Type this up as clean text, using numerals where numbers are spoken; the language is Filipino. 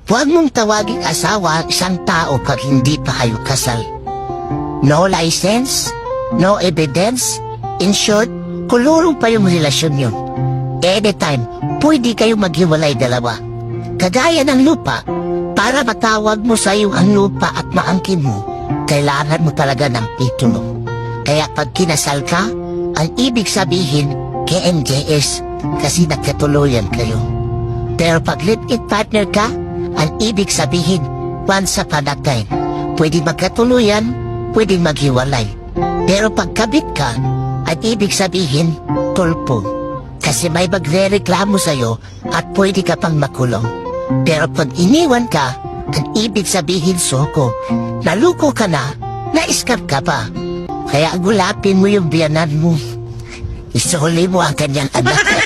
Huwag mong tawaging asawa ang isang tao pag hindi pa kayo kasal. No license, no evidence. In short, kulurong pa yung relasyon yun. Anytime, pwede kayo maghiwalay dalawa. Kagaya ng lupa, para matawag mo sa iyo ang lupa at maangkin mo, kailangan mo talaga ng titulo. Kaya pag kinasal ka, ang ibig sabihin, KMJS, kasi nagkatuluyan kayo. Pero pag live-in partner ka, ang ibig sabihin, once upon a time, pwede magkatuluyan, pwede maghiwalay. Pero pag kabit ka, ang ibig sabihin, tulpo. Kasi may magre-reklamo sa'yo at pwede ka pang makulong. Pero pag iniwan ka, ang ibig sabihin soko. Naluko ka na, na-scam ka pa. Kaya gulapin mo yung biyanan mo. Isuli mo ang kanyang anak.